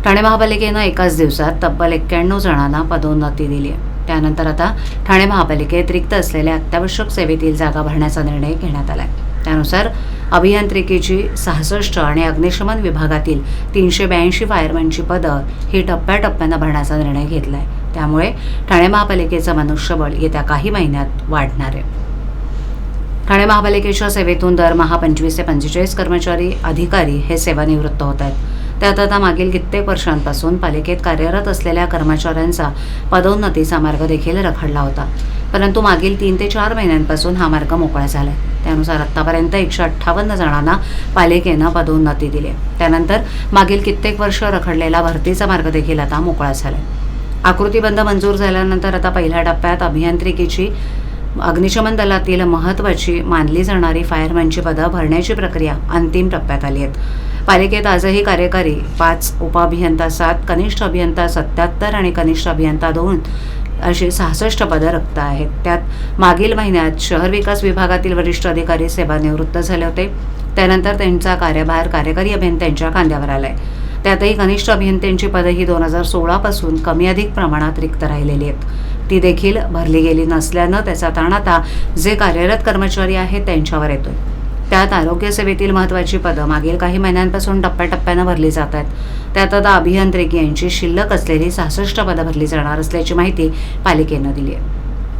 ठाणे महापालिकेनं एकाच दिवसात तब्बल 91 जणांना पदोन्नती दिली आहे. त्यानंतर आता ठाणे महापालिकेत रिक्त असलेल्या अत्यावश्यक सेवेतील जागा भरण्याचा निर्णय घेण्यात आला आहे. त्यानुसार अभियांत्रिकीची 66 आणि अग्निशमन विभागातील 382 फायरमॅनची पदं ही टप्प्याटप्प्यानं भरण्याचा निर्णय घेतला आहे. त्यामुळे ठाणे महापालिकेचं मनुष्यबळ येत्या काही महिन्यात वाढणार आहे. ठाणे महापालिकेच्या सेवेतून दरमहा 25 ते 45 कर्मचारी अधिकारी हे सेवानिवृत्त होत आहेत. त्यात आता मागील कित्येक वर्षांपासून पालिकेत कार्यरत असलेल्या कर्मचाऱ्यांचा पदोन्नतीचा मार्ग देखील रखडला होता. परंतु मागील 3 ते 4 महिन्यांपासून हा मार्ग मोकळा झाला. त्यानुसार आत्तापर्यंत 158 जणांना पालिकेनं पदोन्नती दिली. त्यानंतर मागील कित्येक वर्ष रखडलेला भरतीचा मार्ग देखील आता मोकळा झाला. आकृतीबंध मंजूर झाल्यानंतर आता पहिल्या टप्प्यात अभियांत्रिकीची, अग्निशमन दलातील महत्त्वाची मानली जाणारी फायरमॅनची पदं भरण्याची प्रक्रिया अंतिम टप्प्यात आली आहेत. पालिकेत आजही कार्यकारी 5, उपअभियंता 7, कनिष्ठ अभियंता 77 आणि कनिष्ठ अभियंता 2 अशी 66 पदं रिक्त आहेत. त्यात मागील महिन्यात शहर विकास विभागातील वरिष्ठ अधिकारी सेवानिवृत्त झाले होते. त्यानंतर त्यांचा कार्यभार कार्यकारी अभियंत्यांच्या खांद्यावर आलाय. त्यातही कनिष्ठ अभियंत्यांची पदंही 2016 पासून कमी अधिक प्रमाणात रिक्त राहिलेली आहेत. ती देखील भरली गेली नसल्यानं त्याचा ताण आता जे कार्यरत कर्मचारी आहेत त्यांच्यावर येतोय. त्यात आरोग्य सेवेतील महत्त्वाची पदं मागील काही महिन्यांपासून टप्प्याटप्प्यानं भरली जात आहेत. त्यात आता अभियांत्रिकी यांची शिल्लक असलेली 66 पदं भरली जाणार असल्याची माहिती पालिकेनं दिली आहे.